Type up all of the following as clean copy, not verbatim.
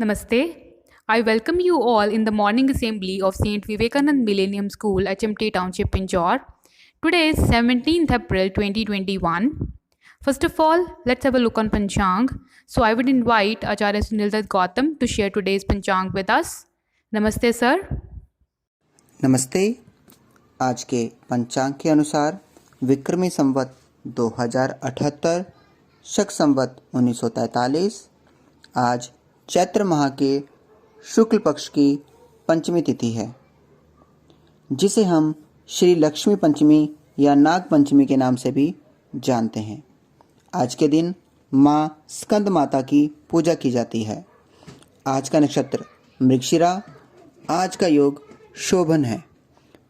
Namaste. I welcome you all in the morning assembly of St. Vivekanand Millennium School, HMT Township, Pinjore. Today is 17th April 2021. First of all, let's have a look on Panchang. So I would invite Acharya Sunildat Gautam to share today's Panchang with us. Namaste, sir. नमस्ते। आज के पंचांग के अनुसार विक्रमी संवत 2078, शक संवत 1943, आज चैत्र माह के शुक्ल पक्ष की पंचमी तिथि है, जिसे हम श्री लक्ष्मी पंचमी या नाग पंचमी के नाम से भी जानते हैं। आज के दिन माँ स्कंद माता की पूजा की जाती है। आज का नक्षत्र मृगशिरा, आज का योग शोभन है।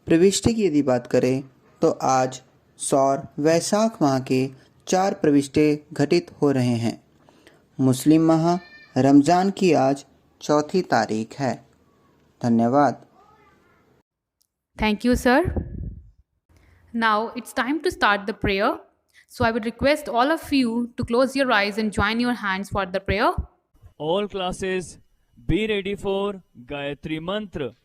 प्रविष्टि की यदि बात करें तो आज सौर वैशाख माह के 4 प्रविष्टे घटित हो रहे हैं। मुस्लिम माह रमजान की आज 4 तारीख है। धन्यवाद। Thank you, sir. Now it's time to start the prayer. So I would request all of you to close your eyes and join your hands for the prayer. All classes be ready for Gayatri Mantra.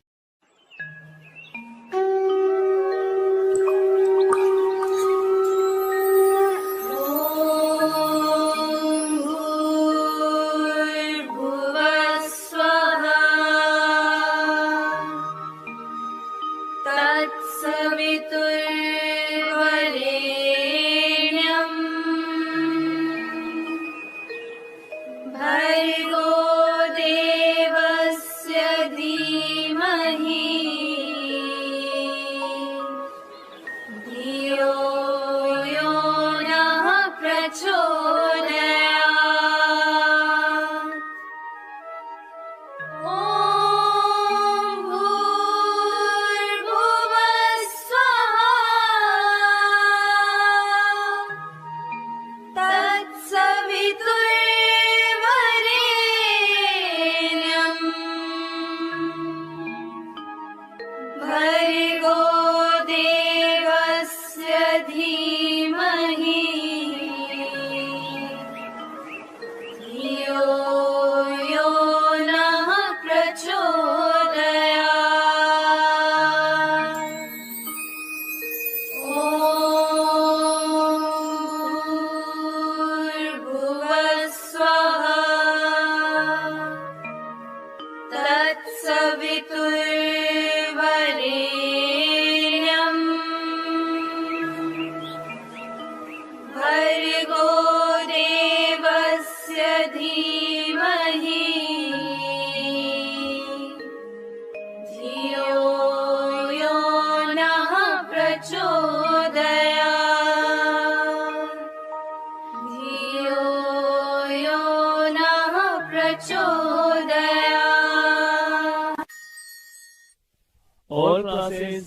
All classes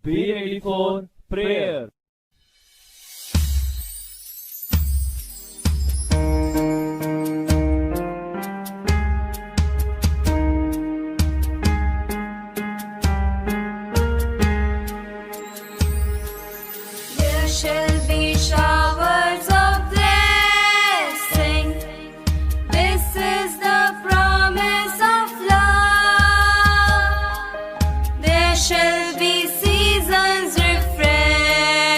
be ready for prayer. There shall be showers of blessing. This is the promise of love. There shall be seasons refreshing.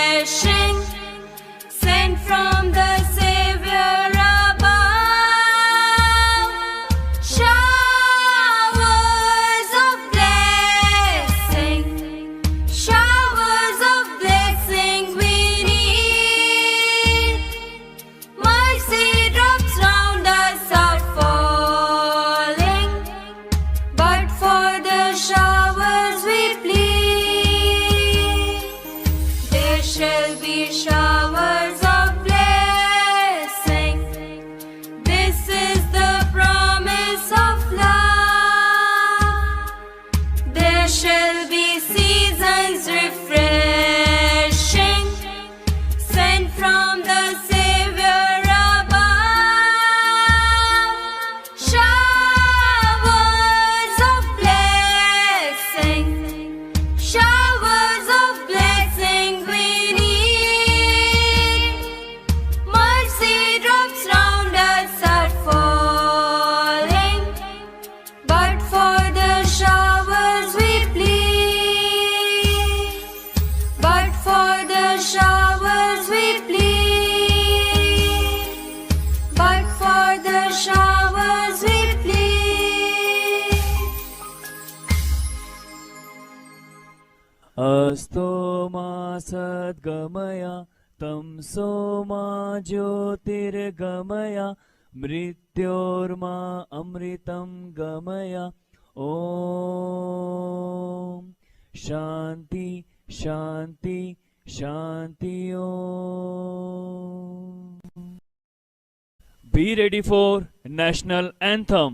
अस्तो मा सद्गमय तमसो मा ज्योतिर्गमय मृत्योर्मा अमृतं गमय ॐ शान्ति शान्ति शान्ति ॐ Be ready for national anthem.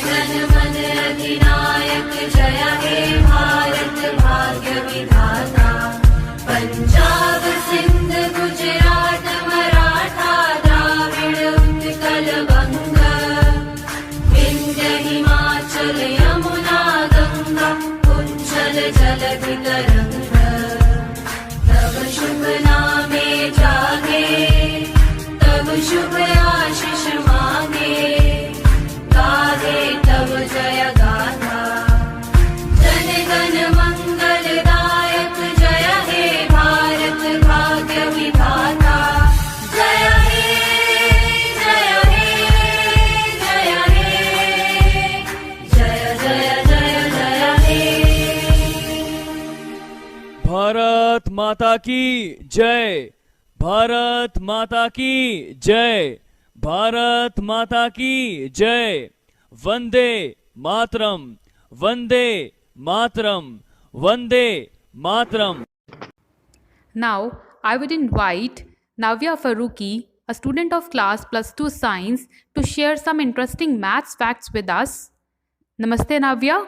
जन मन अधिनायक जय हे भारत भाग्य विधाता पंजाब सिंध गुजरात मराठा द्राविड़ उत्कल बंग विंध्य हिमाचल यमुना गंगा उज्जल जलधि तरंग तब शुभ नामे जागे तब शुभ आशीष मांगे गाहे तब जय गाथा जन गण मंगलदायक जय हे भारत भाग्य विधाता जय हे जय हे जय हे जय जय जय जय हे भारत माता की जय, भारत माता की जय, भारत माता की जय। Vande Mataram, Vande Mataram, Vande Mataram. Now, I would invite Navya Faruqi, a student of class +2 science, to share some interesting maths facts with us. Namaste, Navya.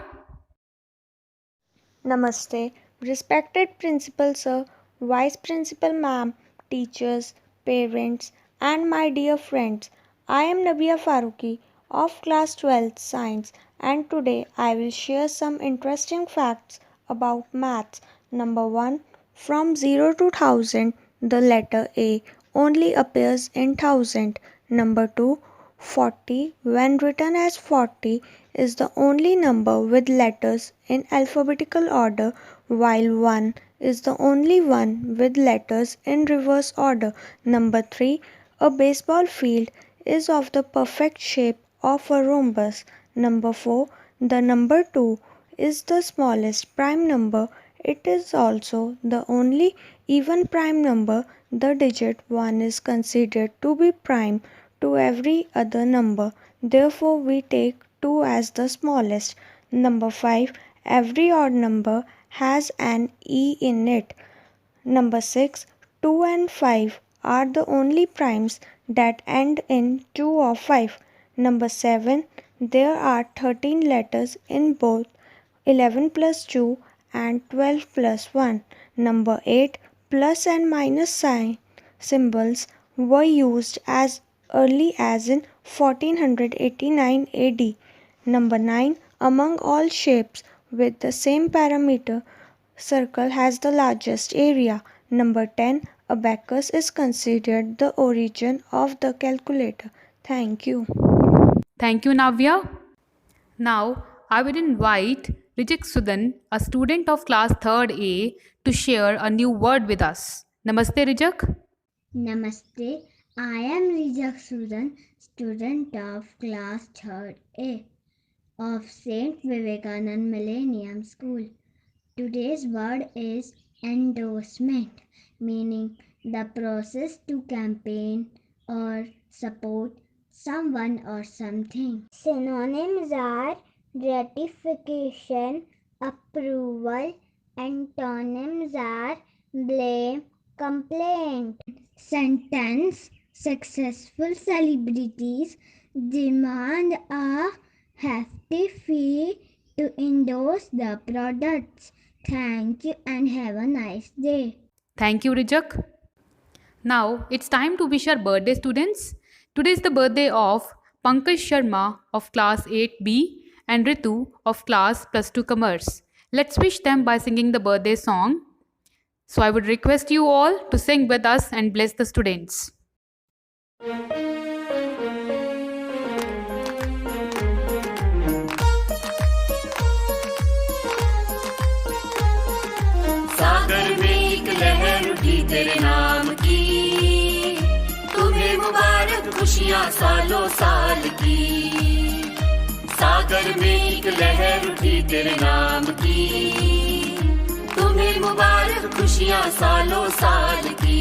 Namaste, respected Principal Sir, Vice Principal Ma'am, teachers, parents, and my dear friends. I am Navya Faruqi of class 12 science, and today I will share some interesting facts about maths. Number 1. From 0 to 1000, the letter A only appears in 1000. Number 2. 40 when written as 40 is the only number with letters in alphabetical order, while 1 is the only one with letters in reverse order. Number 3. A baseball field is of the perfect shape of a rhombus. Number 4. The number 2 is the smallest prime number. It is also the only even prime number. The digit 1 is considered to be prime to every other number. Therefore, we take 2 as the smallest. Number 5. Every odd number has an E in it. Number 6. 2 and 5 are the only primes that end in 2 or 5. Number 7. There are 13 letters in both 11 plus 2 and 12 plus 1. Number 8. Plus and minus sign symbols were used as early as in 1489 AD. Number 9. Among all shapes with the same parameter, circle has the largest area. Number 10. Abacus is considered the origin of the calculator. Thank you. Thank you, Navya. Now, I would invite Rijik Sudan, a student of class 3rd A, to share a new word with us. Namaste, Rijik. Namaste, I am Rijak Sudan, student of class 3rd A of St. Vivekanand Millennium School. Today's word is endorsement, meaning the process to campaign or support someone or something. Synonyms are ratification, approval. Antonyms are blame, complaint. Sentence: successful celebrities demand a hefty fee to endorse the products. Thank you and have a nice day. Thank you, Rijak. Now, it's time to wish our birthday students. Today is the birthday of Pankaj Sharma of class 8B and Ritu of class +2 Commerce. Let's wish them by singing the birthday song. So I would request you all to sing with us and bless the students. सागर में एक लहर उठी तेरे नाम की, तुम्हें मुबारक खुशियाँ सालों साल की। सागर में एक लहर उठी तेरे नाम की। तुम्हें मुबारक खुशियाँ सालों साल की।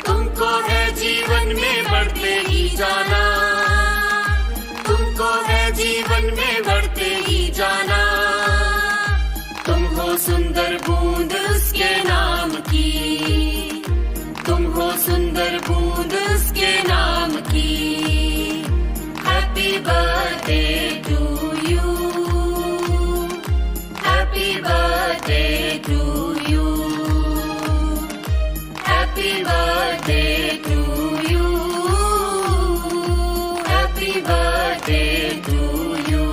तुमको है जीवन में बढ़ते ही जाना, तुमको है जीवन में बढ़ते ही जाना। तुम हो सुंदर बूंद उसके नाम की, तुम हो सुंदर बूंद उसके नाम की। Happy birthday to you, happy birthday to you, happy birthday to you, happy birthday to you.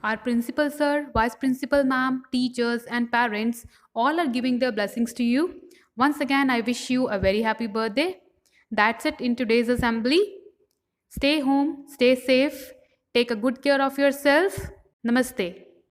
Our principal sir, vice principal ma'am, teachers and parents all are giving their blessings to you. Once again, I wish you a very happy birthday. That's it in today's assembly. Stay home, stay safe, take a good care of yourself. Namaste.